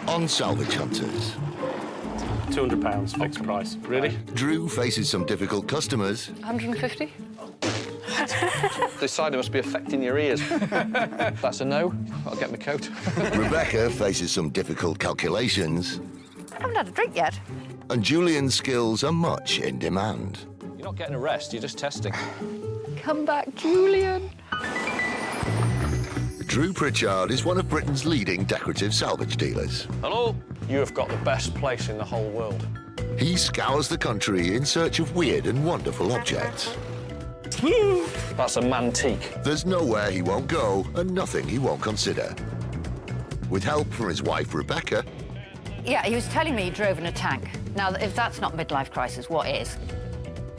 on Salvage Hunters. £200 fixed price. Really? Drew faces some difficult customers. 150? The cider must be affecting your ears. That's a no. I'll get my coat. Rebecca faces some difficult calculations. I haven't had a drink yet. And Julian's skills are much in demand. You're not getting a rest, you're just testing. Come back, Julian. Drew Pritchard is one of Britain's leading decorative salvage dealers. Hello? You have got the best place in the whole world. He scours the country in search of weird and wonderful objects. That's a mantique. There's nowhere he won't go and nothing he won't consider. With help from his wife, Rebecca. Yeah, he was telling me he drove in a tank. Now, if that's not midlife crisis, what is?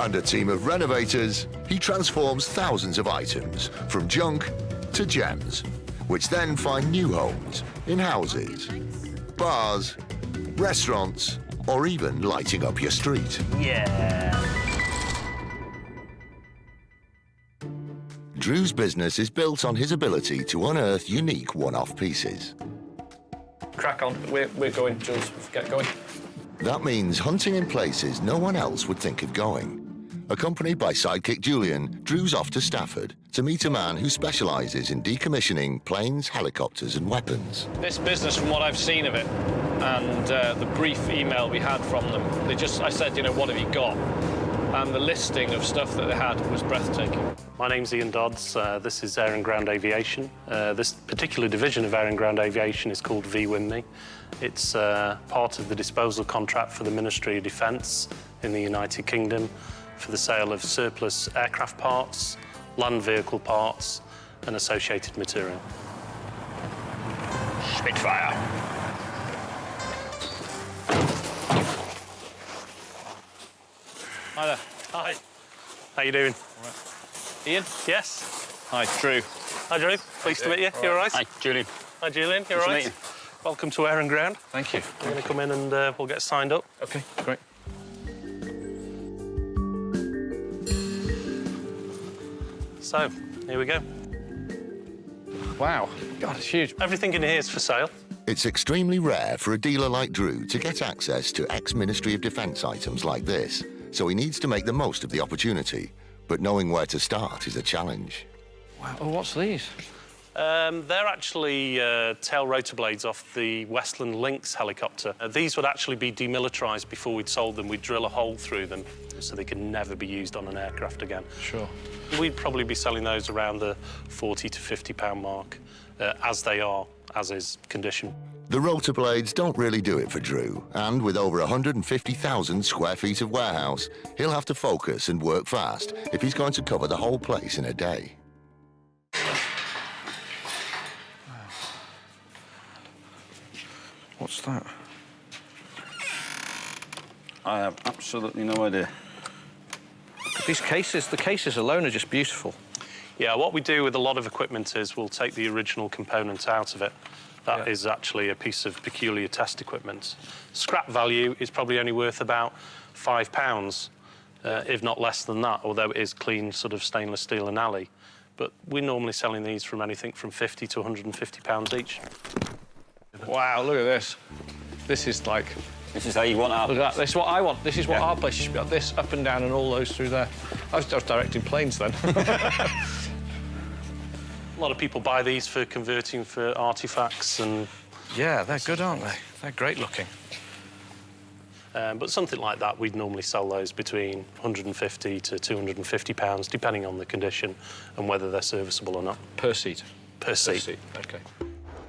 And a team of renovators, he transforms thousands of items from junk to gems, which then find new homes in houses, bars, restaurants, or even lighting up your street. Yeah. Drew's business is built on his ability to unearth unique one-off pieces. Crack on. We're going, Jules. Get going. That means hunting in places no one else would think of going. Accompanied by sidekick Julian, Drew's off to Stafford to meet a man who specialises in decommissioning planes, helicopters and weapons. This business, from what I've seen of it, and the brief email we had from them, I said, you know, what have you got? And the listing of stuff that they had was breathtaking. My name's Ian Dodds. This is Air and Ground Aviation. This particular division of Air and Ground Aviation is called VWIMNI. It's part of the disposal contract for the Ministry of Defence in the United Kingdom for the sale of surplus aircraft parts, land vehicle parts, and associated material. Spitfire. Hi there. Hi. How you doing? All right. Ian? Yes. Hi, Drew. Hi, Drew. Pleased to meet you. You all right? Hi, Julian. Hi, Julian. You all right? Welcome to Air and Ground. Thank you. We're going to come in and we'll get signed up. OK, great. So, here we go. Wow. God, it's huge. Everything in here is for sale. It's extremely rare for a dealer like Drew to get access to ex-Ministry of Defence items like this, so he needs to make the most of the opportunity. But knowing where to start is a challenge. Wow. Oh, what's these? They're actually tail rotor blades off the Westland Lynx helicopter. These would actually be demilitarised before we'd sold them. We'd drill a hole through them so they could never be used on an aircraft again. Sure. We'd probably be selling those around the £40 to £50 mark, as they are, as is condition. The rotor blades don't really do it for Drew, and with over 150,000 square feet of warehouse, he'll have to focus and work fast if he's going to cover the whole place in a day. What's that? I have absolutely no idea. These cases, the cases alone are just beautiful. Yeah, what we do with a lot of equipment is we'll take the original component out of it. That is actually a piece of peculiar test equipment. Scrap value is probably only worth about £5, if not less than that, although it is clean sort of stainless steel and alloy. But we're normally selling these from anything from £50 to £150 each. Wow, look at this. This is like... This is how you want our... Look at that. This is what I want. This is what our place should be. This up and down and all those through there. I was directing planes then. A lot of people buy these for converting for artefacts and... Yeah, they're good, aren't they? They're great looking. But something like that, we'd normally sell those between £150 to £250, depending on the condition and whether they're serviceable or not. Per seat? Per seat. Per seat, OK.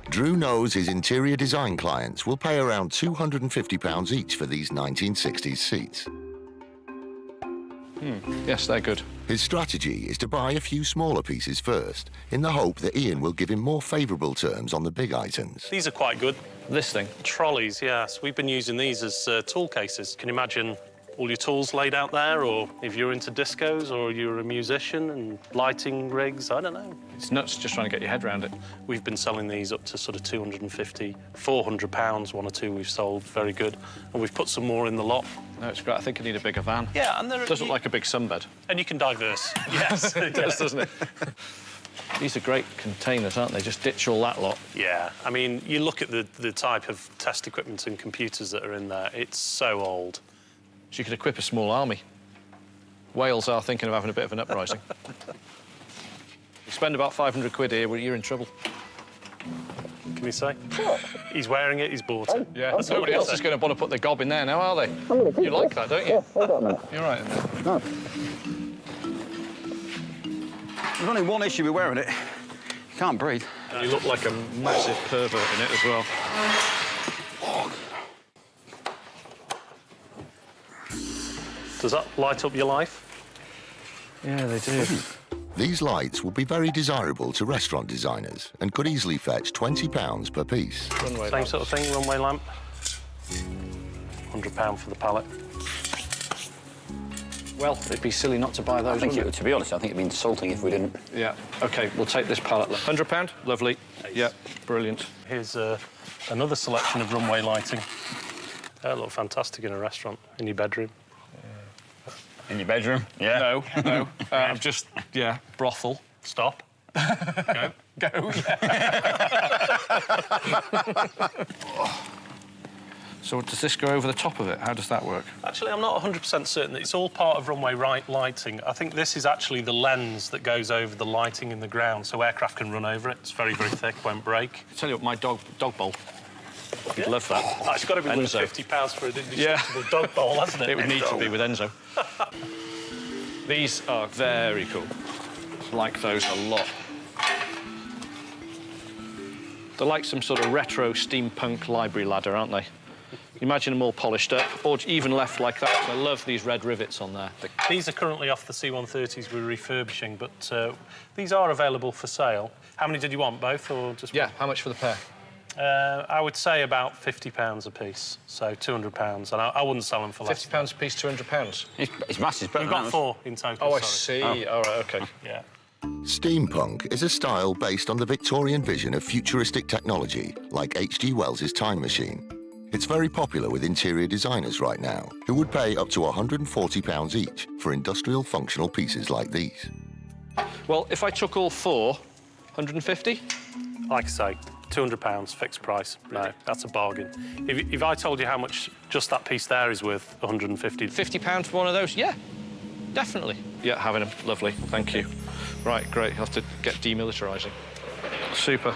Drew knows his interior design clients will pay around £250 each for these 1960s seats. Yes, they're good. His strategy is to buy a few smaller pieces first, in the hope that Ian will give him more favourable terms on the big items. These are quite good. This thing? Trolleys, yes. We've been using these as tool cases. Can you imagine all your tools laid out there, or if you're into discos or you're a musician and lighting rigs, I don't know. It's nuts just trying to get your head around it. We've been selling these up to sort of £250, £400, one or two we've sold, very good. And we've put some more in the lot. No, it's great. I think I need a bigger van. Yeah, and It does look like a big sunbed. And you can diverse. Yes. It does, doesn't it? These are great containers, aren't they? Just ditch all that lot. Yeah, I mean, you look at the type of test equipment and computers that are in there, it's so old. So you could equip a small army. Wales are thinking of having a bit of an uprising. You spend about 500 quid here, well, you're in trouble. Can you say? He's wearing it, he's bought it. Yeah, nobody else is going to want to put their gob in there now, are they? You like that, don't you? You're right. No. There's only one issue with wearing it. You can't breathe. You look like a massive pervert in it as well. Does that light up your life? Yeah, they do. These lights would be very desirable to restaurant designers and could easily fetch £20 per piece. Runway Same sort of thing, runway lamp. £100 for the pallet. Well, it'd be silly not to buy those, To be honest, I think it'd be insulting if we didn't. Yeah, OK, we'll take this pallet. £100? Lovely. Yeah, brilliant. Here's another selection of runway lighting. They look fantastic in a restaurant, in your bedroom. In your bedroom? Yeah. No, no. I'm just, brothel. Stop. Go. Go, So does this go over the top of it? How does that work? Actually, I'm not 100% certain. It's all part of runway lighting. I think this is actually the lens that goes over the lighting in the ground, so aircraft can run over it. It's very, very thick, won't break. I tell you what, my dog bowl. You'd love that. Oh, it's got to be worth Enzo. £50 for an indestructible dog bowl, hasn't it? It would need to be with Enzo. These are very cool. Like those a lot. They're like some sort of retro steampunk library ladder, aren't they? Imagine them all polished up, or even left like that. I love these red rivets on there. These are currently off the C-130s we're refurbishing, but these are available for sale. How many did you want, both, or just one? Yeah, how much for the pair? I would say about £50 a piece, so £200, and I wouldn't sell them for less. £50 a piece, £200. It's massive. We've got 4 in total. Oh, I sorry. see. All right, OK. Yeah. Steampunk is a style based on the Victorian vision of futuristic technology, like H.G. Wells's Time Machine. It's very popular with interior designers right now, who would pay up to £140 each for industrial functional pieces like these. Well, if I took all 4, 150? Like I say, £200 fixed price. No, that's a bargain. If I told you how much just that piece there is worth, 150. £50 for one of those? Yeah, definitely. Yeah, having them. Lovely. Thank you. Right, great. I'll have to get demilitarising. Super.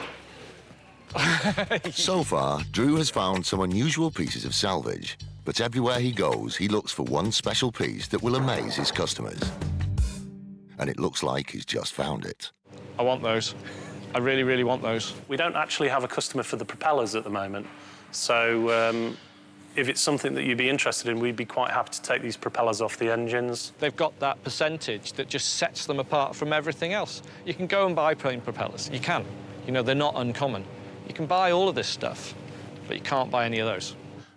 So far, Drew has found some unusual pieces of salvage, but everywhere he goes, he looks for one special piece that will amaze his customers. And it looks like he's just found it. I want those. I really, really want those. We don't actually have a customer for the propellers at the moment, so if it's something that you'd be interested in, we'd be quite happy to take these propellers off the engines. They've got that percentage that just sets them apart from everything else. You can go and buy plane propellers. You can. You know, they're not uncommon. You can buy all of this stuff, but you can't buy any of those.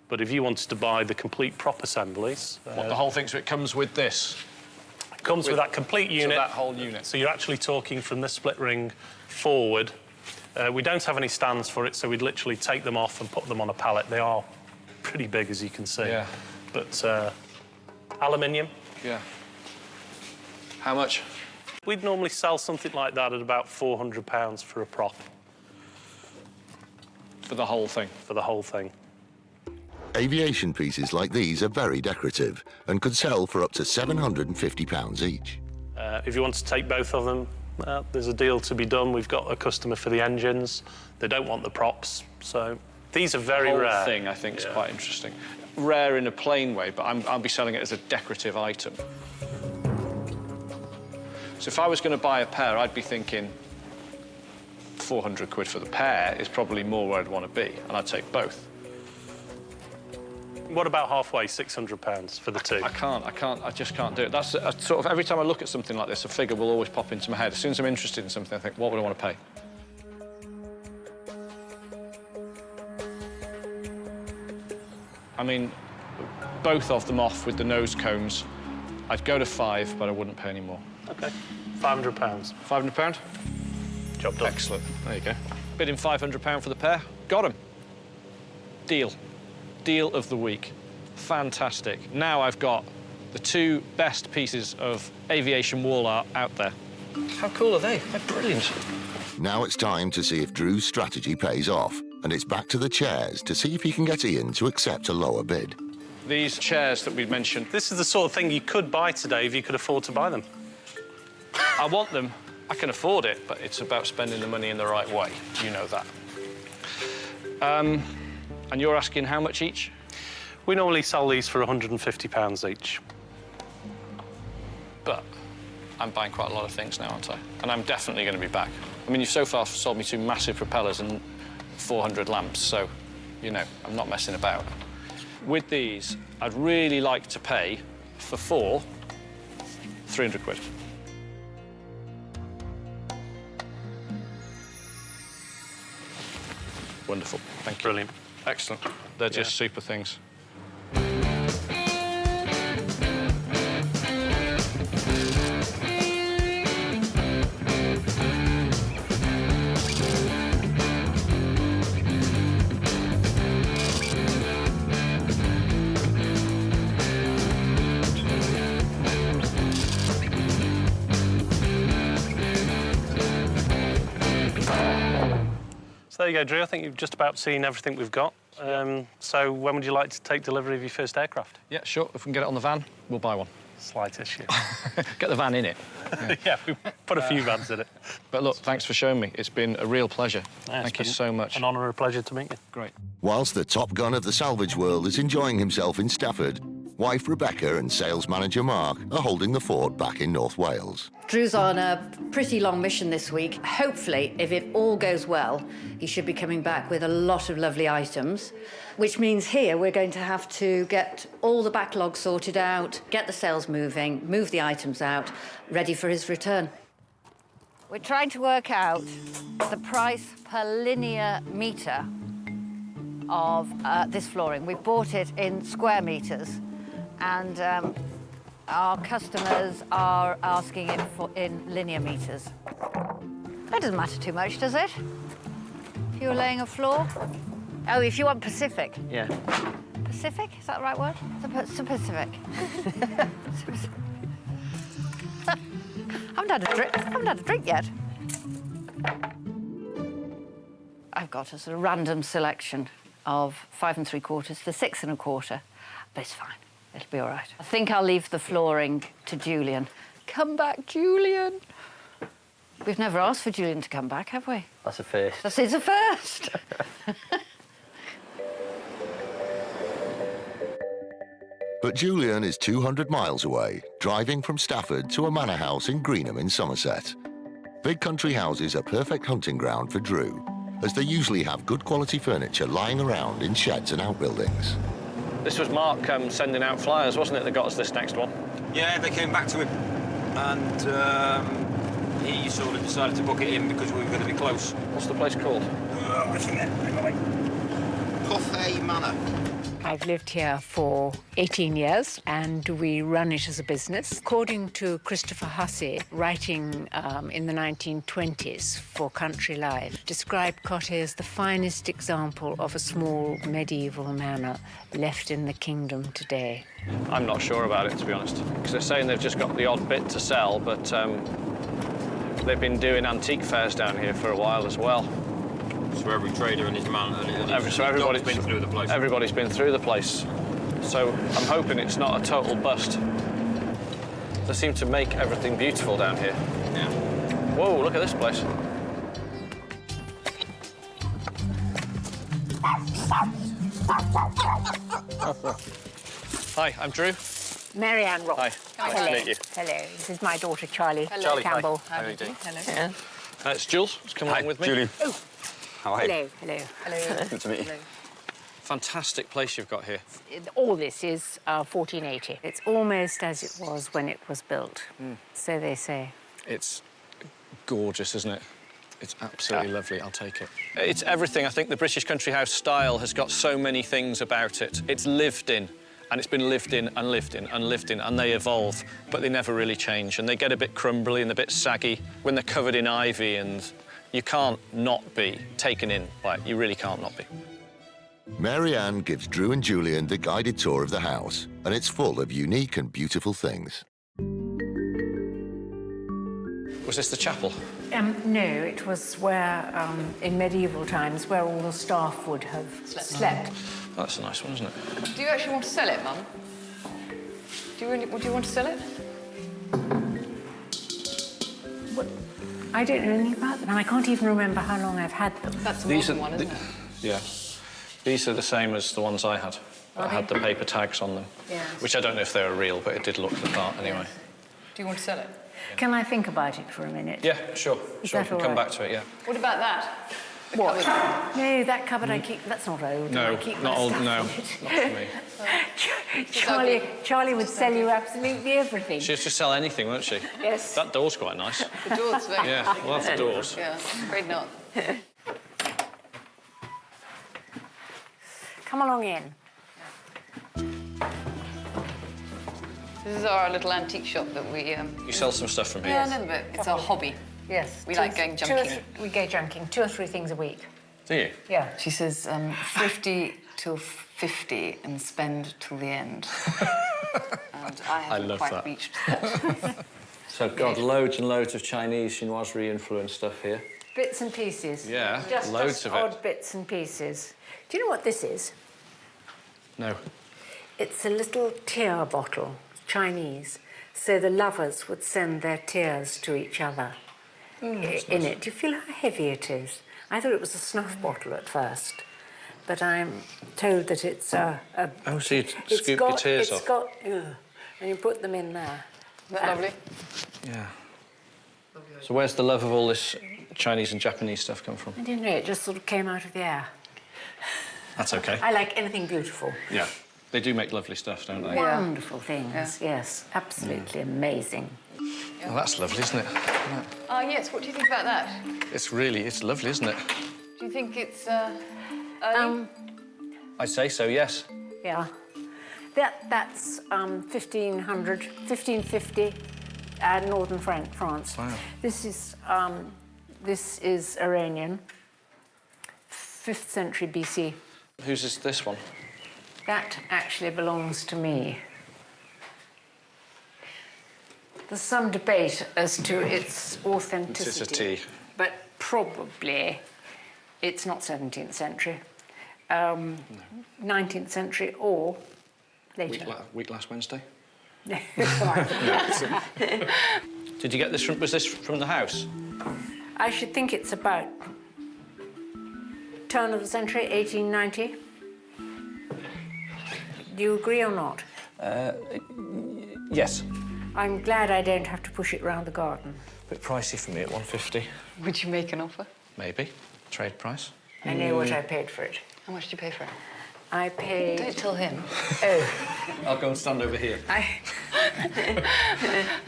But if you wanted to buy the complete prop assemblies... What, the whole thing, so it comes with this? It comes with that complete unit. So that whole unit. So you're actually talking from the split ring forward. We don't have any stands for it, so we'd literally take them off and put them on a pallet. They are pretty big, as you can see. Yeah. But aluminium. Yeah. How much? We'd normally sell something like that at about £400 for a prop. For the whole thing? For the whole thing. Aviation pieces like these are very decorative and could sell for up to £750 each. If you want to take both of them, there's a deal to be done. We've got a customer for the engines. They don't want the props, so these are very rare. The whole thing, I think, is quite interesting. Rare in a plain way, but I'll be selling it as a decorative item. So if I was going to buy a pair, I'd be thinking 400 quid for the pair is probably more where I'd want to be, and I'd take both. What about halfway, £600 for the two? I just can't do it. That's sort of, every time I look at something like this, a figure will always pop into my head. As soon as I'm interested in something, I think, what would I want to pay? I mean, both of them off with the nose cones. I'd go to 5, but I wouldn't pay any more. OK, £500. £500? Job done. Excellent. There you go. Bidding £500 for the pair. Got 'em. Deal. Deal of the week. Fantastic. Now I've got the 2 best pieces of aviation wall art out there. How cool are they? They're brilliant. Now it's time to see if Drew's strategy pays off, and it's back to the chairs to see if he can get Ian to accept a lower bid. These chairs that we mentioned, This is the sort of thing you could buy today if you could afford to buy them. I want them. I can afford it, but it's about spending the money in the right way. You know that. And you're asking how much each? We normally sell these for £150 each. But I'm buying quite a lot of things now, aren't I? And I'm definitely going to be back. I mean, you've so far sold me 2 massive propellers and 400 lamps, so, you know, I'm not messing about. With these, I'd really like to pay for 4, 300 quid. Wonderful. Thank you. Brilliant. Excellent. They're just super things. So there you go, Drew. I think you've just about seen everything we've got. So when would you like to take delivery of your first aircraft? Yeah, sure. If we can get it on the van, we'll buy one. Slight issue. Get the van in it. Yeah, we put a few vans in it. But look, thanks for showing me. It's been a real pleasure. Yeah, Thank you so much. An honour and a pleasure to meet you. Great. Whilst the top gun of the salvage world is enjoying himself in Stafford, wife Rebecca and sales manager Mark are holding the fort back in North Wales. Drew's on a pretty long mission this week. Hopefully, if it all goes well, he should be coming back with a lot of lovely items, which means here we're going to have to get all the backlog sorted out, get the sales moving, move the items out, ready for his return. We're trying to work out the price per linear metre of this flooring. We've bought it in square metres, and our customers are asking it in linear metres. That doesn't matter too much, does it? If you were laying a floor? Oh, if you want Pacific. Yeah. Pacific? Is that the right word? It's a Pacific. I haven't had a drink yet. I've got a sort of random selection of 5 3/4 to 6 1/4, but it's fine. It'll be all right. I think I'll leave the flooring to Julian. Come back, Julian. We've never asked for Julian to come back, have we? That's a first. It's a first. But Julian is 200 miles away, driving from Stafford to a manor house in Greenham in Somerset. Big country houses are perfect hunting ground for Drew, as they usually have good quality furniture lying around in sheds and outbuildings. This was Mark sending out flyers, wasn't it, that got us this next one? Yeah, they came back to him, and he sort of decided to book it in because we were going to be close. What's the place called? I forget. Hang on, wait. Puffey Manor. I've lived here for 18 years, and we run it as a business. According to Christopher Hussey, writing in the 1920s for Country Life, described Cottey as the finest example of a small medieval manor left in the kingdom today. I'm not sure about it, to be honest, because they're saying they've just got the odd bit to sell, but they've been doing antique fairs down here for a while as well. So every trader in his manor, Everybody's been through the place. Everybody's been through the place. So I'm hoping it's not a total bust. They seem to make everything beautiful down here. Yeah. Whoa, look at this place. Hi, I'm Drew. Marianne Ross. Hi, nice to meet you. Hello. This is my daughter, Charlie. Charlie, hi. Campbell. How are you doing? Hello. It's Jules, who's come along with me. Julian. Oh. How are you? Hello. Hello. Good to meet you. Fantastic place you've got here. All this is 1480. It's almost as it was when it was built. So they say. It's gorgeous, isn't it? It's absolutely lovely. I'll take it. It's everything. I think the British country house style has got so many things about it. It's lived in, and it's been lived in and lived in and lived in, and they evolve, but they never really change, and they get a bit crumbly and a bit saggy when they're covered in ivy, and you can't not be taken in by it. You really can't not be. Mary Ann gives Drew and Julian the guided tour of the house, and it's full of unique and beautiful things. We're Was this the chapel? No, it was where, in medieval times, where all the staff would have slept. Oh, that's a nice one, isn't it? Do you actually want to sell it, Mum? Do you want to sell it? What? I don't know anything about them, and I can't even remember how long I've had them. That's a modern one, isn't it? Yeah. These are the same as the ones I had. I had the paper tags on them, which I don't know if they were real, but it did look the part anyway. Do you want to sell it? Can I think about it for a minute? Yeah, sure. Sure, that we can come all right? back to it, yeah. What about that? The What? cupboard? No, that cupboard I keep... That's not old. No, I keep not my old, stuff no. in it. Not for me. Charlie would sell you absolutely everything. She'd just sell anything, won't she? Yes. That door's quite nice. The door's very... Yeah, we'll have the doors. Yeah, afraid not. Come along in. This is our little antique shop that we... You sell some stuff from here? Yeah, a little bit. It's our hobby. Yes. We like going junking. We go junking 2 or 3 things a week. Do you? Yeah. She says, thrifty till 50 and spend till the end. And I haven't love quite that. reached that. So, God, loads and loads of Chinese chinoiserie influenced stuff here. Bits and pieces. Yeah, just loads of it. odd bits and pieces. Do you know what this is? No. It's a little tear bottle, Chinese, so the lovers would send their tears to each other in it. Do you feel how heavy it is? I thought it was a snuff bottle at first, but I'm told that it's a... Oh, so you scoop your tears off? It's got... and you put them in there. Isn't that lovely? Yeah. So where's the love of all this Chinese and Japanese stuff come from? I don't know, it just sort of came out of the air. That's okay. I like anything beautiful. Yeah. They do make lovely stuff, don't they? Yeah. Wonderful things, yes. Absolutely amazing. Well, that's lovely, isn't it? Ah, yes. What do you think about that? It's lovely, isn't it? Do you think it's early? I'd say so, yes. Yeah. That's 1550, northern France. Wow. This is Iranian, 5th century BC. Whose is this one? That actually belongs to me. There's some debate as to its authenticity, but probably it's not 17th century, 19th century or later. Week last Wednesday? No. Did you get this from... Was this from the house? I should think it's about turn of the century, 1890. Do you agree or not? Yes. I'm glad I don't have to push it round the garden. Bit pricey for me at 150. Would you make an offer? Maybe. Trade price. I know what I paid for it. How much did you pay for it? I paid... Don't tell him. Oh. I'll go and stand over here. How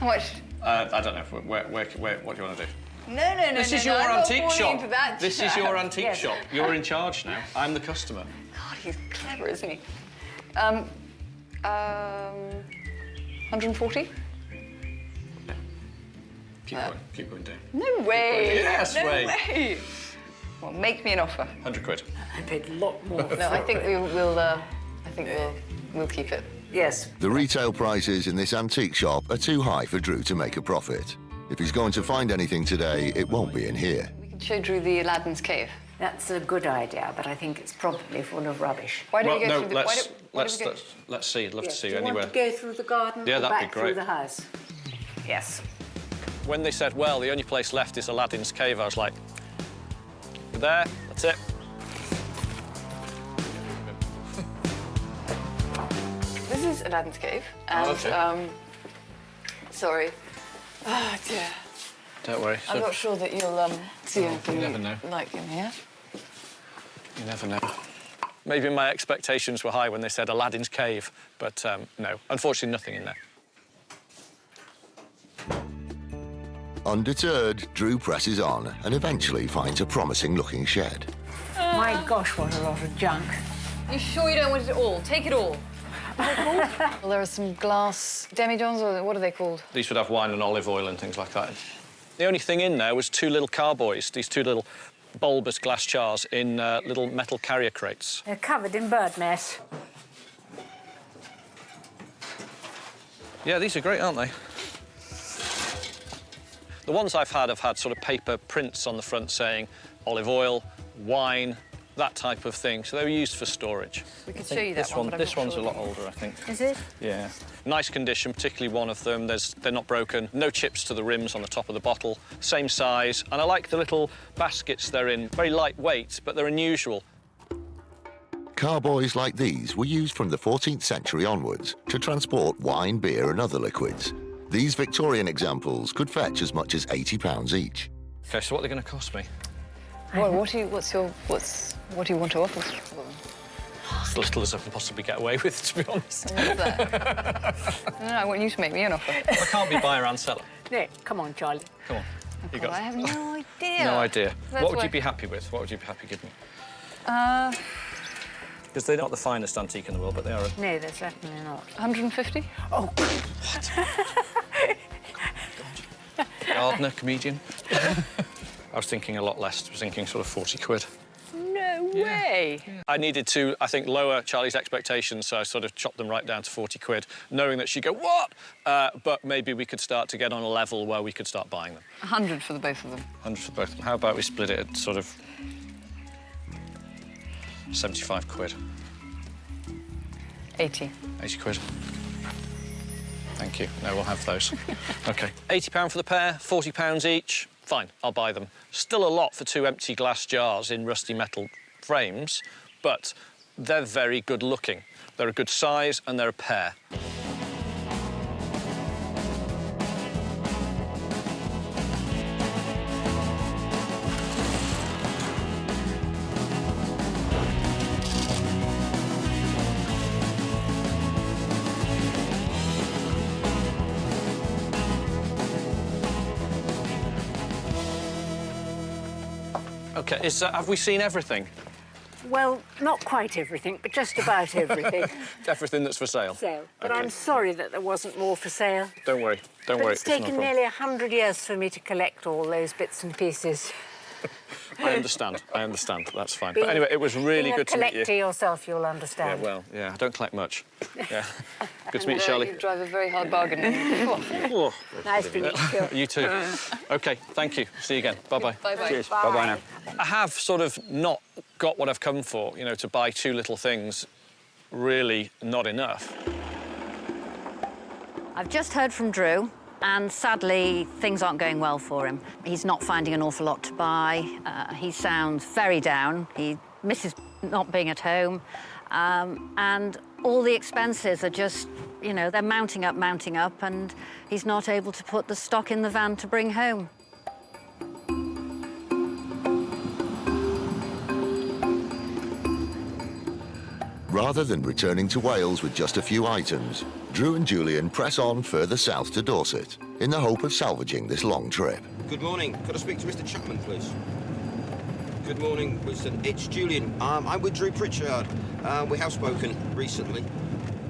much? I don't know. What do you want to do? No. This is your I'm not antique falling shop. into that This is trap. your antique Yes. shop. You're in charge now. I'm the customer. God, he's clever, isn't he? 140? Keep going down. No way. Yes, no way. way. Well, make me an offer. 100 quid. I paid a lot more. No, I think we'll keep it. Yes. The retail prices in this antique shop are too high for Drew to make a profit. If he's going to find anything today, it won't be in here. We can show Drew the Aladdin's cave. That's a good idea, but I think it's probably full of rubbish. Why don't Well, we go no, through the... let's see. I'd love to see Do you anywhere. want to go through the garden Yeah, or that'd be back great. through the house? Yes. When they said, well, the only place left is Aladdin's cave, I was like, there, that's it. This is Aladdin's cave, and, okay. Sorry. Oh, dear. Don't worry. I'm not sure that you'll, see anything you never know. like in here. You never know. Maybe my expectations were high when they said Aladdin's cave, but no, unfortunately nothing in there. Undeterred, Drew presses on and eventually finds a promising-looking shed. My gosh, what a lot of junk. You sure you don't want it all? Take it all. Well, there are some glass demijohns, or what are they called? These would have wine and olive oil and things like that. The only thing in there was 2 little carboys, these 2 little bulbous glass jars in little metal carrier crates. They're covered in bird mess. Yeah, these are great, aren't they? The ones I've had sort of paper prints on the front saying olive oil, wine, that type of thing. So they were used for storage. We could show you that this one, but I'm This not one's sure. a lot older, I think. Is it? Yeah. Nice condition, particularly one of them. They're not broken. No chips to the rims on the top of the bottle. Same size. And I like the little baskets they're in. Very lightweight, but they're unusual. Carboys like these were used from the 14th century onwards to transport wine, beer and other liquids. These Victorian examples could fetch as much as £80 each. OK, so what are they going to cost me? Well, what do you want to offer? As little as I can possibly get away with, to be honest. What's that? No, I want you to make me an offer. I can't be buyer and seller. No, come on, Charlie. Come on. You God, got I have no idea. No idea. That's What would why- you be happy with? What would you be happy giving me? Uh, Because they're not the finest antique in the world, but they are. No, they're certainly not. 150? Oh, Gardener, comedian. I was thinking a lot less. I was thinking sort of 40 quid. no way. I needed to, I think, lower Charlie's expectations, so I sort of chopped them right down to 40 quid, knowing that she'd go, what? But maybe we could start to get on a level where we could start buying them. 100 for the both of them. 100 for both of them. How about we split it at sort of 75 quid? 80. 80 quid. Thank you. No, we'll have those. OK. £80 for the pair, £40 each. Fine, I'll buy them. Still a lot for 2 empty glass jars in rusty metal frames, but they're very good looking. They're a good size and they're a pair. OK, have we seen everything? Well, not quite everything, but just about everything. Everything that's for sale? Sale. But OK. I'm sorry that there wasn't more for sale. Don't worry, don't But worry. it's not a taken problem. nearly 100 years for me to collect all those bits and pieces. I understand, that's fine. Being- But anyway, it was really being good a to meet collector you. yourself, you'll Yeah, understand. well, yeah, I don't collect much. Yeah. Good to meet you, And, Shirley. You drive a very hard bargain. Oh, Nice to meet you. you too. OK, thank you. See you again. Bye-bye. Bye-bye. Cheers. Bye-bye now. I have sort of not got what I've come for, you know, to buy 2 little things, really not enough. I've just heard from Drew, and sadly, things aren't going well for him. He's not finding an awful lot to buy. He sounds very down. He misses not being at home. And all the expenses are just, you know, they're mounting up, and he's not able to put the stock in the van to bring home. Rather than returning to Wales with just a few items, Drew and Julian press on further south to Dorset in the hope of salvaging this long trip. Good morning. Could I speak to Mr. Chapman, please? Good morning, Winston. It's Julian. I'm with Drew Pritchard. We have spoken recently.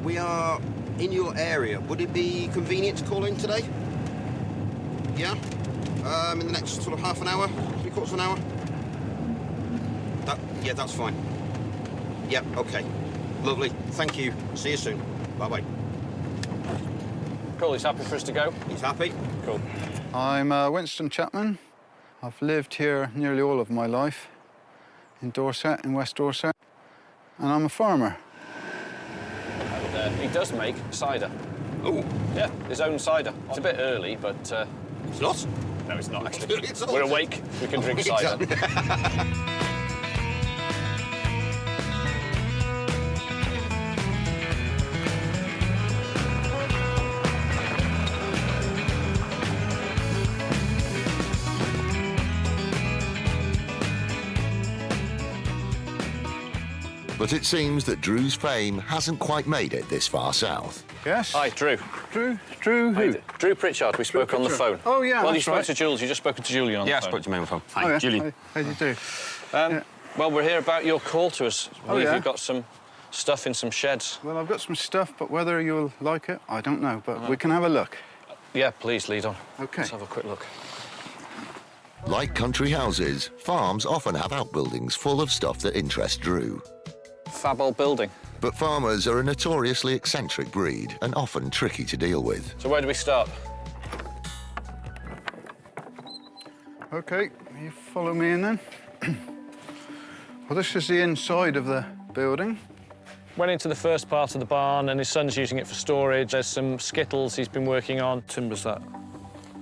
We are in your area. Would it be convenient to call in today? Yeah? In the next sort of half an hour, 3/4 of an hour? Yeah, that's fine. Yeah, OK. Lovely. Thank you. See you soon. Bye-bye. Cool, he's happy for us to go? He's happy? Cool. I'm Winston Chapman. I've lived here nearly all of my life, in Dorset, in West Dorset, and I'm a farmer. And he does make cider. Oh, Yeah, his own cider. It's a bit early, but... it's not? No, it's not, actually. It's not. We're awake, we can drink cider. But it seems that Drew's fame hasn't quite made it this far south. Yes? Hi, Drew. Drew who? Drew Pritchard, we spoke on the phone. Oh, yeah, Well, you that's spoke right. to Jules, you just spoken to Julian on Yeah, I the phone. spoke to me on the phone. Hi, Oh, yeah. Julian. How do you do? Well, we're here about your call to us. I believe yeah? you've got some stuff in some sheds. Well, I've got some stuff, but whether you'll like it, I don't know. But we can have a look. Yeah, please, lead on. OK. Let's have a quick look. Like country houses, farms often have outbuildings full of stuff that interests Drew. Fab old building. But farmers are a notoriously eccentric breed and often tricky to deal with. So where do we start? OK, you follow me in then. Well, this is the inside of the building. Went into the first part of the barn, and his son's using it for storage. There's some skittles he's been working on. Timber's that?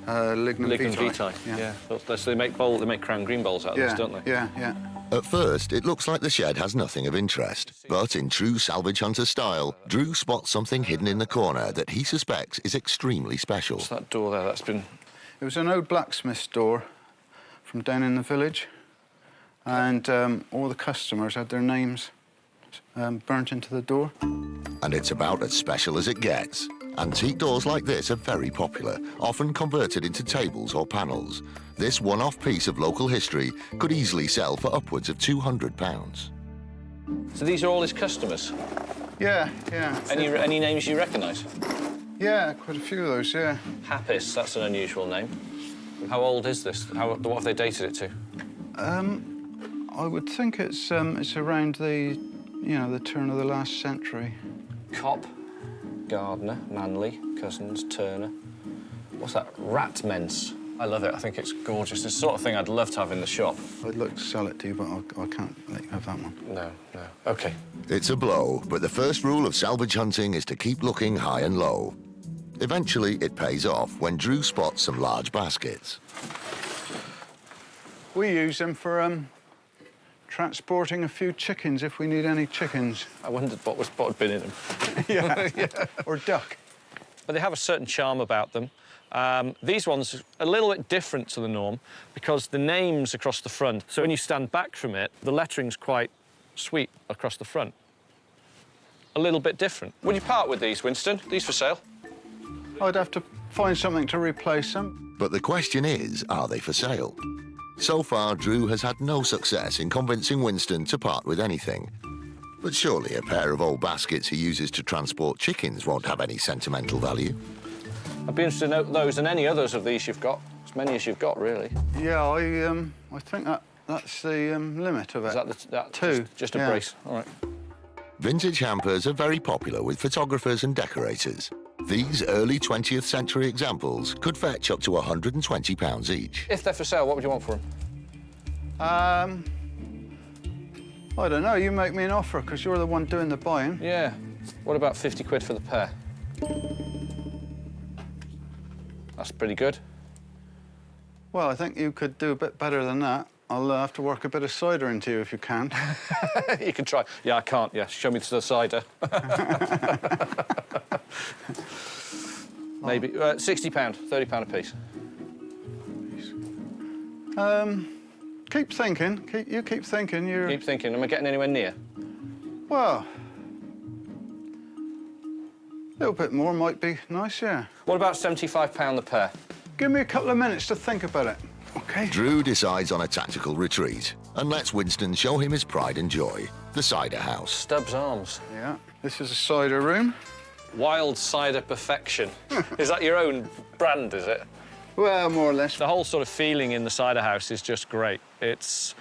Lignum vitae. Yeah. So they make crown green bowls out of this, don't they? Yeah, yeah. At first, it looks like the shed has nothing of interest. But in true salvage hunter style, Drew spots something hidden in the corner that he suspects is extremely special. What's that door there? That's been... It was an old blacksmith's door from down in the village. And all the customers had their names burnt into the door. And it's about as special as it gets. Antique doors like this are very popular, often converted into tables or panels. This one-off piece of local history could easily sell for upwards of £200. So these are all his customers? Yeah, yeah. Any names you recognise? Yeah, quite a few of those, yeah. Happis, that's an unusual name. How old is this? What have they dated it to? I would think it's around the, the turn of the last century. Cop, Gardner, Manley, Cousins, Turner. What's that? Ratments. I love it. I think it's gorgeous. It's the sort of thing I'd love to have in the shop. I'd like to sell it to you, but I can't let you have that one. No. OK. It's a blow, but the first rule of salvage hunting is to keep looking high and low. Eventually, it pays off when Drew spots some large baskets. We use them for transporting a few chickens if we need any chickens. I wondered what had been in them. Yeah. Or duck. But they have a certain charm about them. These ones are a little bit different to the norm because the name's across the front. So when you stand back from it, the lettering's quite sweet across the front. A little bit different. Would you part with these, Winston? These for sale? I'd have to find something to replace them. But the question is, are they for sale? So far, Drew has had no success in convincing Winston to part with anything. But surely a pair of old baskets he uses to transport chickens won't have any sentimental value. I'd be interested to know those and any others of these you've got. As many as you've got, really. Yeah, I think that's the limit of it. Is that two? Just a brace. All right. Vintage hampers are very popular with photographers and decorators. These early 20th century examples could fetch up to £120 each. If they're for sale, what would you want for them? I don't know. You make me an offer, because you're the one doing the buying. Yeah. What about 50 quid for the pair? That's pretty good. Well, I think you could do a bit better than that. I'll have to work a bit of cider into you if you can. You can try. Yeah, I can't. Yeah, show me to the cider. Maybe £60, £30 a piece. Keep thinking. Keep thinking. Keep thinking. Am I getting anywhere near? Well, a little bit more might be nice, yeah. What about £75 the pair? Give me a couple of minutes to think about it. OK. Drew decides on a tactical retreat and lets Winston show him his pride and joy, the cider house. Stubbs Arms. Yeah. This is a cider room. Wild cider perfection. Is that your own brand, is it? Well, more or less. The whole sort of feeling in the cider house is just great. It's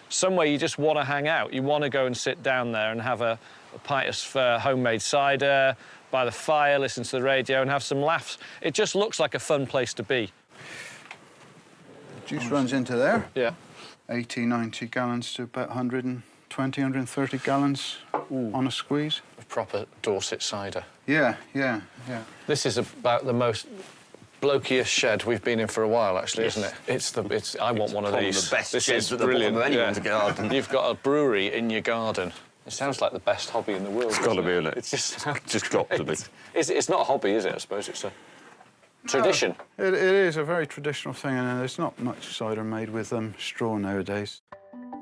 somewhere you just want to hang out. You want to go and sit down there and have a pint of homemade cider, by the fire, listen to the radio and have some laughs. It just looks like a fun place to be. Juice runs into there. Yeah. 80, 90 gallons to about 120, 130 gallons on a squeeze. Proper Dorset cider. Yeah. This is about the most blokiest shed we've been in for a while, actually, Yes. isn't it? I want one of these. The best this sheds is at the brilliant. bottom of anyone's garden. You've got a brewery in your garden. It sounds like the best hobby in the world. It's got to be, isn't it? It's just got to be. It's not a hobby, is it? I suppose it's a tradition. It is a very traditional thing, and there's not much cider made with straw nowadays.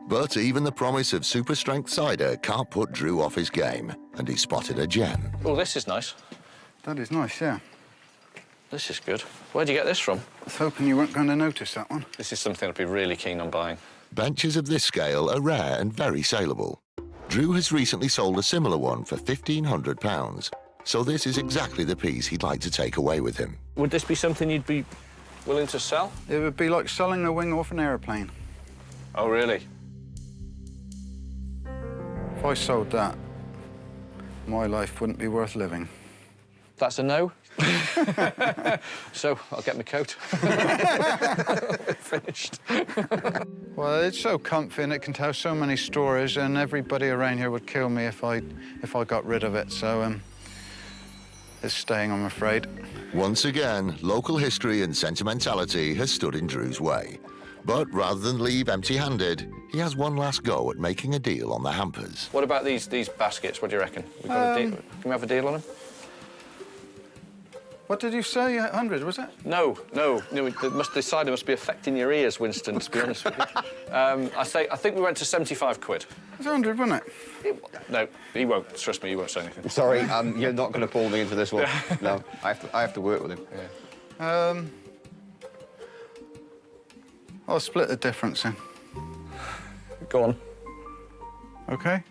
But even the promise of super-strength cider can't put Drew off his game, and he spotted a gem. Oh, this is nice. That is nice, yeah. This is good. Where'd you get this from? I was hoping you weren't going to notice that one. This is something I'd be really keen on buying. Benches of this scale are rare and very saleable. Drew has recently sold a similar one for £1,500, so this is exactly the piece he'd like to take away with him. Would this be something you'd be willing to sell? It would be like selling a wing off an airplane. Oh, really? If I sold that, my life wouldn't be worth living. That's a no. So I'll get my coat. Finished. Well, it's so comfy and it can tell so many stories, and everybody around here would kill me if I got rid of it. So it's staying, I'm afraid. Once again, local history and sentimentality has stood in Drew's way. But rather than leave empty-handed, he has one last go at making a deal on the hampers. What about these baskets? What do you reckon? We've got a deal. Can we have a deal on them? What did you say? 100, was it? No. The cider must be affecting your ears, Winston, to be honest with you. I think we went to 75 quid. It was 100, wasn't it? No, he won't. Trust me, he won't say anything. Sorry, you're not going to pull me into this one. No, I have to work with him. Yeah. I'll split the difference then. Go on. OK?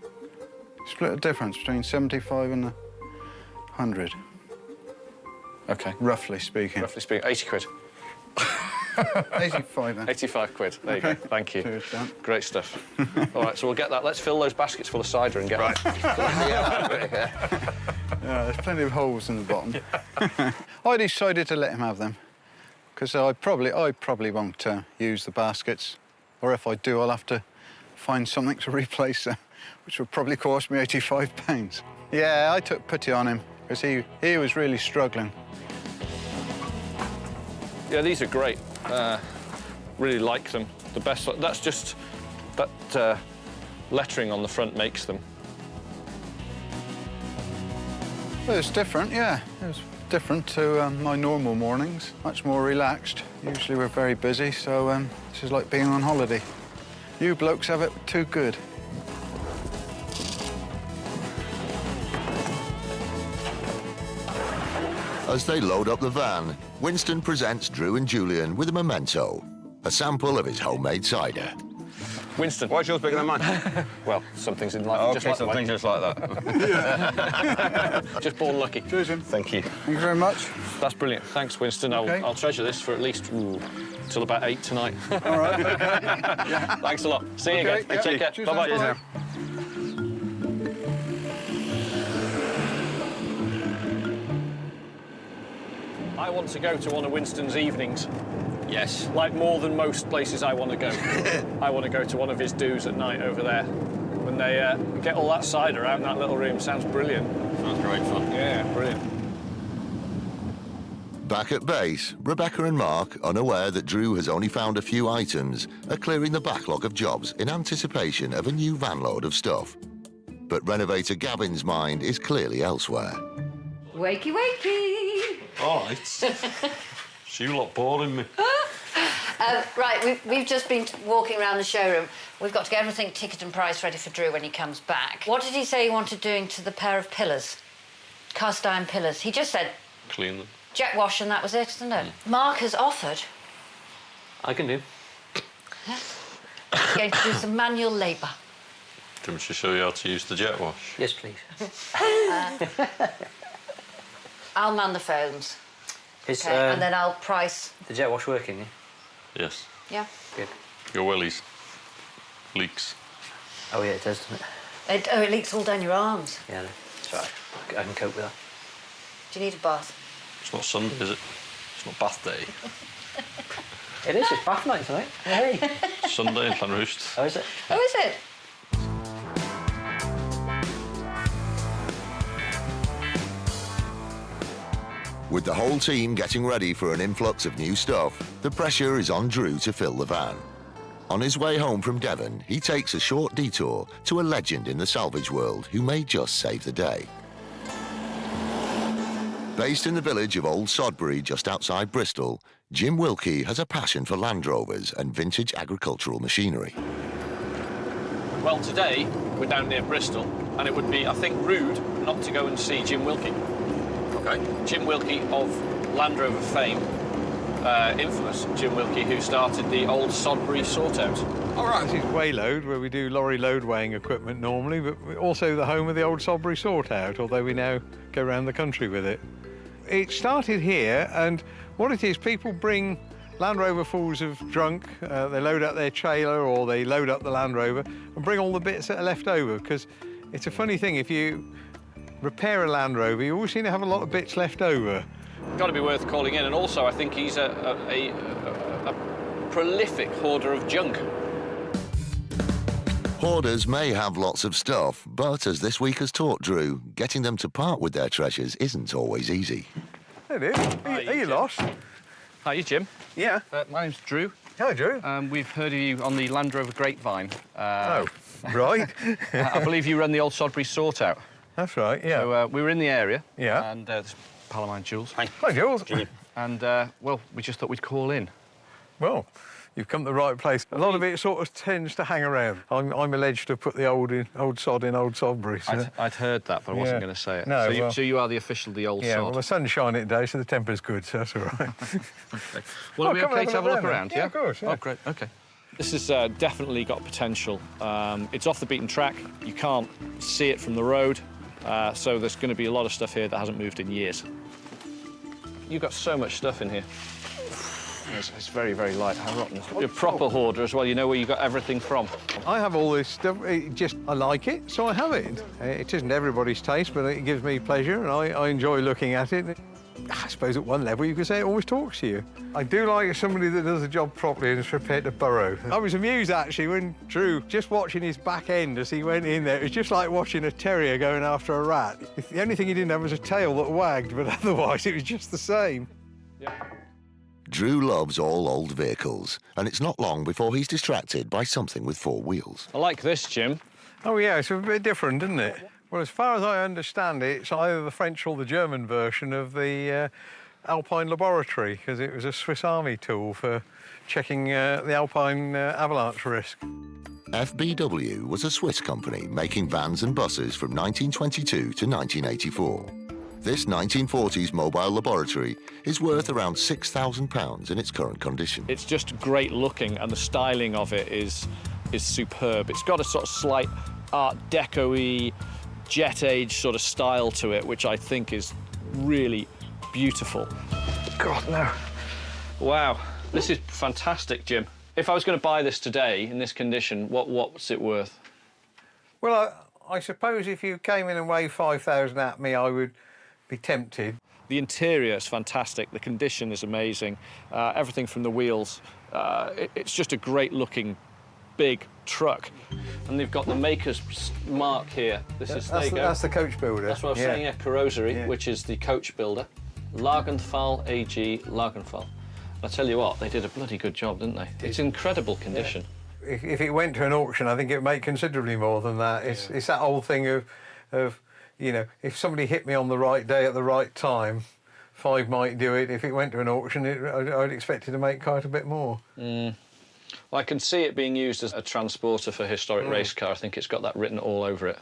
Split the difference between 75 and 100. OK. Roughly speaking. Roughly speaking, 80 quid. 85 then. 85 quid. There you go. Thank you. Cheers, Dan. Great stuff. All right, so we'll get that. Let's fill those baskets full of cider and get Right. Yeah, there's plenty of holes in the bottom. I decided to let him have them because I probably won't use the baskets, or if I do, I'll have to find something to replace them, which will probably cost me £85. Yeah, I took pity on him because he was really struggling. Yeah, these are great. Really like them. The best. That's just that lettering on the front makes them. Well, it's different, yeah. It was different to my normal mornings. Much more relaxed. Usually we're very busy, so this is like being on holiday. You blokes have it too good. As they load up the van, Winston presents Drew and Julian with a memento, a sample of his homemade cider. Winston. Why's yours bigger than mine? Well, some things in life Okay, just like some things just like that. Just born lucky. Cheers, Jim. Thank you. Thank you very much. That's brilliant. Thanks, Winston. Okay. I'll treasure this for at least till about 8 tonight. All right, OK. Yeah. Thanks a lot. See you Okay, again. yeah. Take care. Cheers, Bye-bye. bye. I want to go to one of Winston's evenings. Yes. Like more than most places I want to go. I want to go to one of his do's at night over there. When they get all that cider out in that little room, sounds brilliant. Sounds great fun. Yeah, brilliant. Back at base, Rebecca and Mark, unaware that Drew has only found a few items, are clearing the backlog of jobs in anticipation of a new van load of stuff. But renovator Gavin's mind is clearly elsewhere. Wakey, wakey! Oh, it's you lot boring me. Right, we've just been walking around the showroom. We've got to get everything ticket and price ready for Drew when he comes back. What did he say he wanted doing to the pair of pillars? Cast iron pillars. He just said Clean them. jet wash and that was it, isn't it? Mark has offered. I can do. He's going to do some manual labour. Do you want me to show you how to use the jet wash? Yes, please. I'll man the phones. Is Okay, and then I'll price. the jet wash working, yeah? Yes. Yeah. Good. Your wellies. Leaks. Oh, yeah, it does, doesn't it? It leaks all down your arms. Yeah, no, it's all right. I can cope with that. Do you need a bath? It's not Sunday, is it? It's not bath day. It is, it's bath night tonight. Hey. Sunday in Llanrwst. Oh, is it? Oh, is it? With the whole team getting ready for an influx of new stuff, the pressure is on Drew to fill the van. On his way home from Devon, he takes a short detour to a legend in the salvage world who may just save the day. Based in the village of Old Sodbury, just outside Bristol, Jim Wilke has a passion for Land Rovers and vintage agricultural machinery. Well, today we're down near Bristol, and it would be, I think, rude not to go and see Jim Wilke. Okay. Jim Wilke of Land Rover fame, infamous Jim Wilke, who started the old Sodbury Sort-out. All right. This is Wayload, where we do lorry load weighing equipment normally, but we're also the home of the old Sodbury Sort-out, although we now go around the country with it. It started here, and what it is, people bring Land Rover fulls of junk, they load up their trailer or they load up the Land Rover and bring all the bits that are left over, because it's a funny thing, if you repair a Land Rover, you always seem to have a lot of bits left over. Got to be worth calling in, and also I think he's a prolific hoarder of junk. Hoarders may have lots of stuff, but as this week has taught Drew, getting them to part with their treasures isn't always easy. There it is. Are you lost? Hi, you Jim. Yeah. My name's Drew. Hi, Drew. We've heard of you on the Land Rover Grapevine. Oh, right. I believe you run the old Sodbury Sort-out. That's right, yeah. So we were in the area. Yeah. And this is a pal of mine, Jules. Hi, Jules. And, well, we just thought we'd call in. Well, you've come to the right place. A lot of it sort of tends to hang around. I'm alleged to put the old sod in old Sodbury. So. I'd heard that, but I wasn't going to say it. No, so you are the official, the old yeah, sod. well, the sun's shining today, so the temper's good, so that's all right. Okay. Well, are we okay to have a look around? Yeah, of course. Yeah. Oh, great. OK. This has definitely got potential. It's off the beaten track. You can't see it from the road, so there's going to be a lot of stuff here that hasn't moved in years. You've got so much stuff in here. It's very, very light. How rotten is it? You're a proper hoarder as well. You know where you got everything from. I have all this stuff. I like it, so I have it. It isn't everybody's taste, but it gives me pleasure, and I enjoy looking at it. I suppose at one level you could say it always talks to you. I do like somebody that does the job properly and is prepared to burrow. I was amused, actually, when Drew, just watching his back end as he went in there, it was just like watching a terrier going after a rat. The only thing he didn't have was a tail that wagged, but otherwise it was just the same. Yeah. Drew loves all old vehicles, and it's not long before he's distracted by something with 4 wheels. I like this, Jim. Oh, yeah, it's a bit different, isn't it? Well, as far as I understand it, it's either the French or the German version of the Alpine laboratory, because it was a Swiss Army tool for checking the Alpine avalanche risk. FBW was a Swiss company making vans and buses from 1922 to 1984. This 1940s mobile laboratory is worth around £6,000 in its current condition. It's just great looking, and the styling of it is superb. It's got a sort of slight Art Deco-y, jet age sort of style to it, which I think is really beautiful. God, no. Wow, this is fantastic, Jim. If I was going to buy this today in this condition, what's it worth? Well, I suppose if you came in and weighed 5,000 at me, I would be tempted. The interior is fantastic. The condition is amazing. Everything from the wheels. It's just a great-looking, big truck. And they've got the maker's mark here. That's the coach builder. That's what I was saying, yeah, Carrosserie, which is the coach builder. Lagenthal AG Lagenthal. I tell you what, they did a bloody good job, didn't they? It's incredible condition. Yeah. If it went to an auction, I think it would make considerably more than that. It's that old thing of, you know, if somebody hit me on the right day at the right time, 5 might do it. If it went to an auction, I'd expect it to make quite a bit more. Mm. Well, I can see it being used as a transporter for historic race car. I think it's got that written all over it.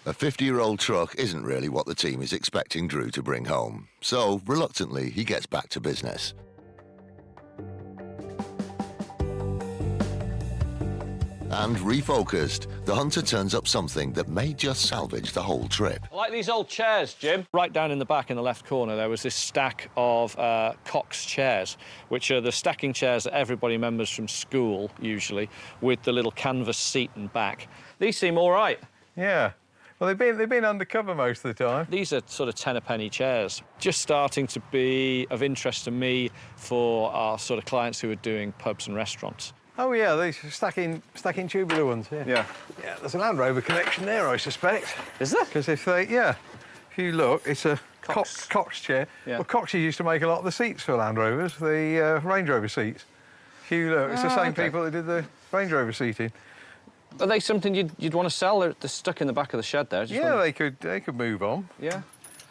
A 50-year-old truck isn't really what the team is expecting Drew to bring home, so reluctantly he gets back to business. And refocused, the hunter turns up something that may just salvage the whole trip. I like these old chairs, Jim. Right down in the back in the left corner, there was this stack of Cox chairs, which are the stacking chairs that everybody remembers from school, usually, with the little canvas seat and back. These seem all right. Yeah. Well, they've been undercover most of the time. These are sort of tenner-penny chairs. Just starting to be of interest to me for our sort of clients who are doing pubs and restaurants. Oh, yeah, these stacking tubular ones, yeah. Yeah, there's a Land Rover connection there, I suspect. Is there? Because if you look, it's a Cox chair. Yeah. Well, Coxes used to make a lot of the seats for Land Rovers, the Range Rover seats. If you look, it's the same people that did the Range Rover seating. Are they something you'd want to sell? They're stuck in the back of the shed there. Yeah, they could move on. Yeah.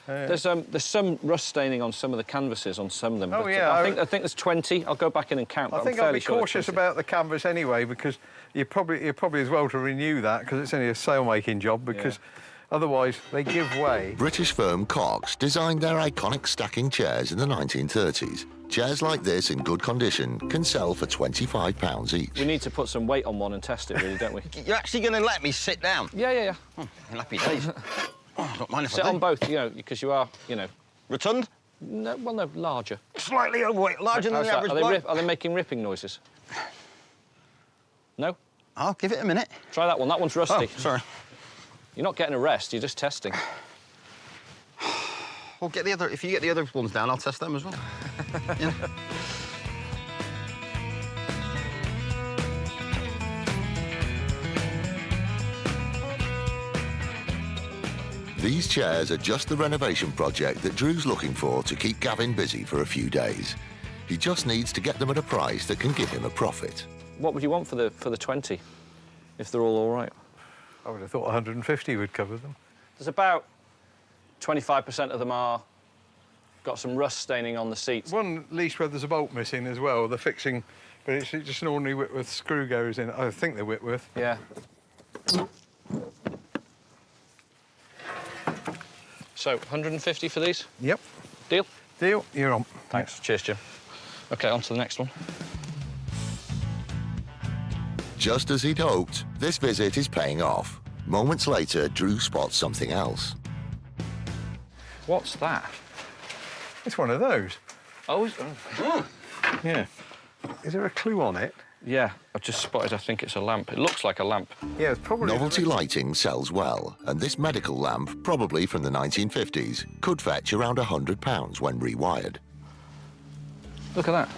There's some rust staining on some of the canvases on some of them. Oh, but yeah. I think there's 20. I'll go back in and count. I think I'd be cautious about the canvas anyway, because you're probably as well to renew that, because it's only a sail-making job, because otherwise they give way. British firm Cox designed their iconic stacking chairs in the 1930s. Chairs like this in good condition can sell for £25 each. We need to put some weight on one and test it, really, don't we? You're actually going to let me sit down? Yeah. Oh, happy days. Oh, I don't mind if I sit do. on both, you know, because you are, you know... Rotund? No, well, no, larger. Slightly overweight, larger than the average bloke. Are they making ripping noises? No? I'll give it a minute. Try that one. That one's rusty. Oh, sorry. You're not getting a rest, you're just testing. Well, get the other. If you get the other ones down, I'll test them as well. Yeah. These chairs are just the renovation project that Drew's looking for to keep Gavin busy for a few days. He just needs to get them at a price that can give him a profit. What would you want for the 20, if they're all right? I would have thought 150 would cover them. There's about 25% of them are got some rust staining on the seats. One least where there's a bolt missing as well. The fixing, but it's just an ordinary Whitworth screw goes in. I think they're Whitworth. Yeah. So 150 for these? Yep. Deal? Deal. You're on. Thanks. Cheers, Jim. OK, on to the next one. Just as he'd hoped, this visit is paying off. Moments later, Drew spots something else. What's that? It's one of those. Oh, Yeah. Is there a clue on it? Yeah, I've just spotted, I think it's a lamp. It looks like a lamp. Yeah, it's probably... Novelty lighting sells well, and this medical lamp, probably from the 1950s, could fetch around £100 when rewired. Look at that.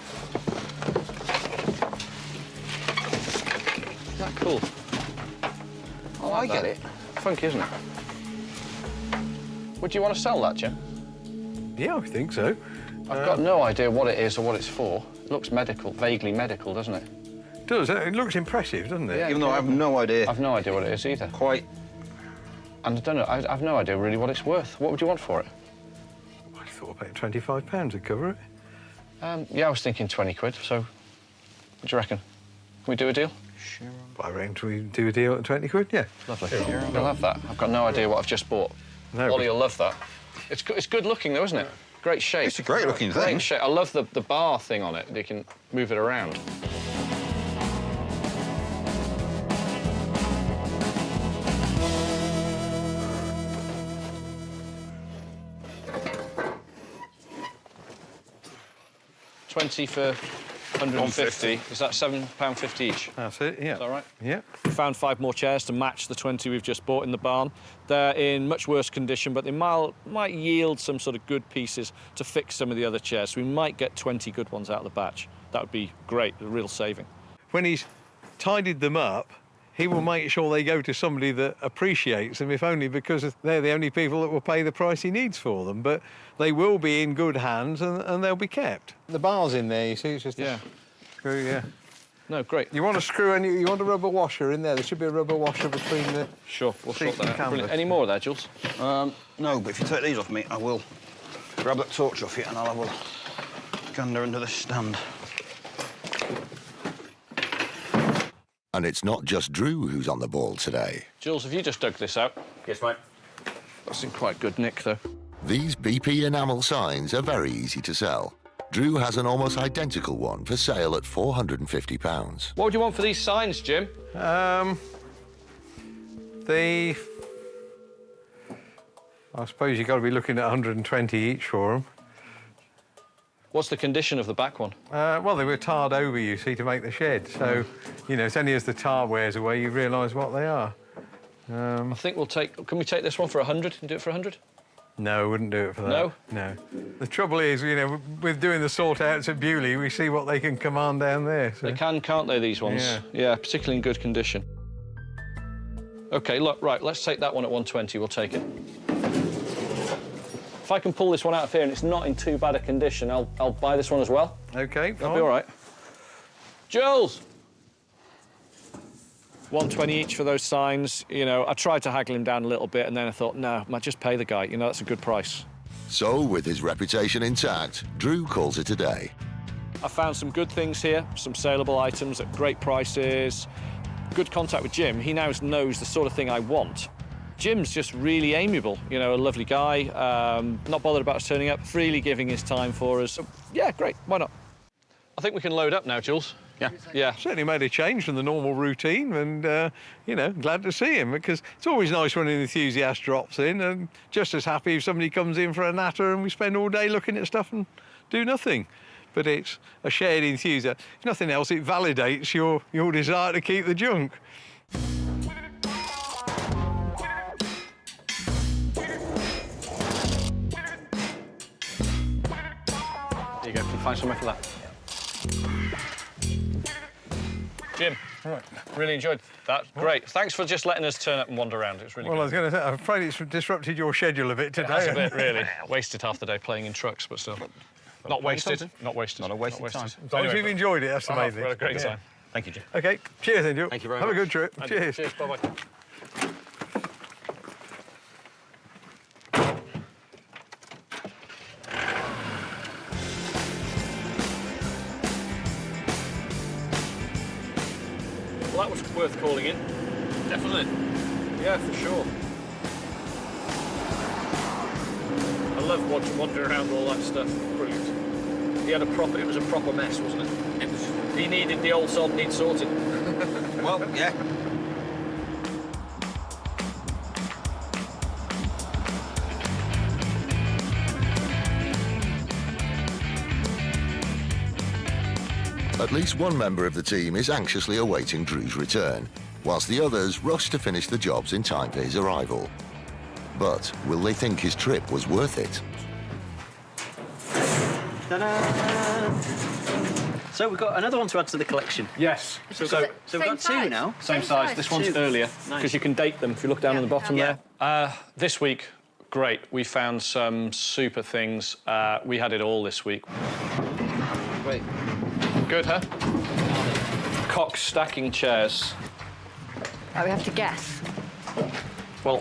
Isn't that cool? Oh, I get it. Funky, isn't it? Would you want to sell that, Jim? Yeah, I think so. I've got no idea what it is or what it's for. It looks medical, vaguely medical, doesn't it? It does. It looks impressive, doesn't it? Yeah, Even though I have no idea. I've no idea what it is either. Quite. And I don't know, I've no idea really what it's worth. What would you want for it? I thought about £25 would cover it. Yeah, I was thinking 20 quid, so what do you reckon? Can we do a deal? Sure. I reckon we do a deal at 20 quid, yeah. Lovely. You'll have that. I've got no idea what I've just bought. No, Ollie will love that. It's good looking, though, isn't it? Great shape. It's a great looking thing. Great shape. I love the bar thing on it. You can move it around. $20 for 150. Is that £7.50 each? That's it, yeah. Is that right? Yeah. We found 5 more chairs to match the 20 we've just bought in the barn. They're in much worse condition, but they might yield some sort of good pieces to fix some of the other chairs. So we might get 20 good ones out of the batch. That would be great, a real saving. When he's tidied them up, he will make sure they go to somebody that appreciates them, if only because they're the only people that will pay the price he needs for them. But they will be in good hands and they'll be kept. The bar's in there, you see, it's just a screw, yeah. No, great. You want a screw and you want a rubber washer in there. There should be a rubber washer between the... Sure, we'll seat sort that and out. Brilliant. canvas. Any more there, Jules? No, but if you take these off me, I will grab that torch off you and I'll have a gander under the stand. And it's not just Drew who's on the ball today. Jules, have you just dug this out? Yes, mate. That's in quite good nick, though. These BP enamel signs are very easy to sell. Drew has an almost identical one for sale at £450. What would you want for these signs, Jim? I suppose you've got to be looking at 120 each for them. What's the condition of the back one? Well, they were tarred over, you see, to make the shed. So, you know, it's only as the tar wears away you realise what they are. I think we'll take... Can we take this one for 100 and do it for 100? No, I wouldn't do it for that. No? No. The trouble is, you know, with doing the sort-outs at Bewley, we see what they can command down there. So. They can, can't they, these ones? Yeah, particularly in good condition. OK, look, right, let's take that one at 120. We'll take it. If I can pull this one out of here and it's not in too bad a condition, I'll buy this one as well. OK, That'll be all right. Jules! 120 each for those signs. You know, I tried to haggle him down a little bit and then I thought, no, I might just pay the guy. You know, that's a good price. So, with his reputation intact, Drew calls it a day. I found some good things here, some saleable items at great prices. Good contact with Jim. He now knows the sort of thing I want. Jim's just really amiable, you know, a lovely guy, not bothered about us turning up, freely giving his time for us. So, yeah, great, why not? I think we can load up now, Jules. Yeah. Yeah. Certainly made a change from the normal routine and, you know, glad to see him because it's always nice when an enthusiast drops in and just as happy if somebody comes in for a natter and we spend all day looking at stuff and do nothing. But it's a shared enthusiasm. If nothing else, it validates your desire to keep the junk. find somewhere for that. Jim, really enjoyed that. Great. Thanks for just letting us turn up and wander around. It was really Well, good. I was going to say, I'm afraid it's disrupted your schedule a bit today. It has a bit, really. Wasted half the day playing in trucks, but still. Not wasted. Not wasted. Not a waste of time. As long as you've enjoyed it, that's the main thing. We had a great Yeah. time. Thank you, Jim. OK, cheers, Angel. Thank you very Have much. a good trip. And Cheers. Cheers, bye-bye. Well, that was worth calling in. Definitely. Yeah, for sure. I love wandering around all that stuff. Brilliant. He had it was a proper mess, wasn't it? It was. He needed the old sob needs sorting. Well, yeah. At least one member of the team is anxiously awaiting Drew's return, whilst the others rush to finish the jobs in time for his arrival. But will they think his trip was worth it? Ta-da! So we've got another one to add to the collection. Yes. So we've got two now. Same size. This one's Two. earlier, Nice. because you can date them if you look down on the bottom Yeah. there. This week, great. We found some super things. We had it all this week. Great. Good, huh? Cock stacking chairs. Oh, we have to guess. Well,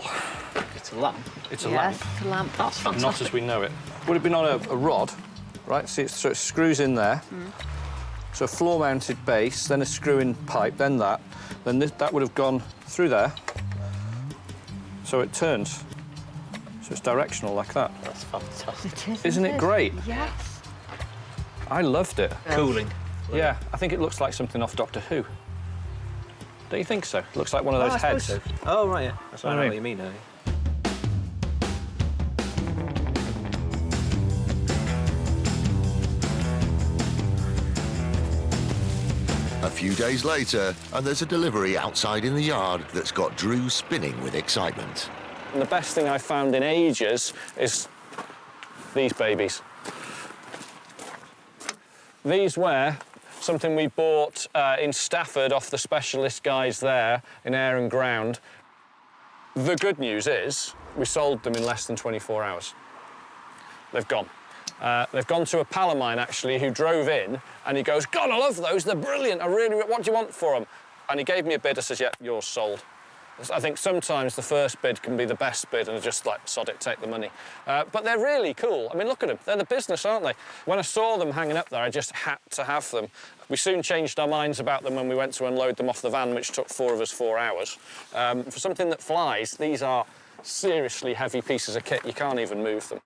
It's a lamp. it's a Yes, lamp. a lamp. That's fantastic. Not as we know it. Would have been on a rod, right? See, so it screws in there. So a floor-mounted base, then a screw-in pipe, then that. Then that would have gone through there. So it turns. So it's directional like that. That's fantastic. It is, Isn't it great? Yes. I loved it. Cooling. Yeah, I think it looks like something off Doctor Who. Don't you think so? It looks like one of those I heads. suppose so. Oh, right, yeah. That's what I know Right. what you mean now. A few days later, and there's a delivery outside in the yard that's got Drew spinning with excitement. And the best thing I've found in ages is these babies. These were something we bought in Stafford off the specialist guys there in Air and Ground. The good news is we sold them in less than 24 hours. They've gone. They've gone to a pal of mine, actually, who drove in, and he goes, God, I love those, they're brilliant, what do you want for them? And he gave me a bid, I said, yeah, yours sold. I think sometimes the first bid can be the best bid and just like, sod it, take the money. But they're really cool. I mean, look at them. They're the business, aren't they? When I saw them hanging up there, I just had to have them. We soon changed our minds about them when we went to unload them off the van, which took 4 of us 4 hours. For something that flies, these are seriously heavy pieces of kit. You can't even move them.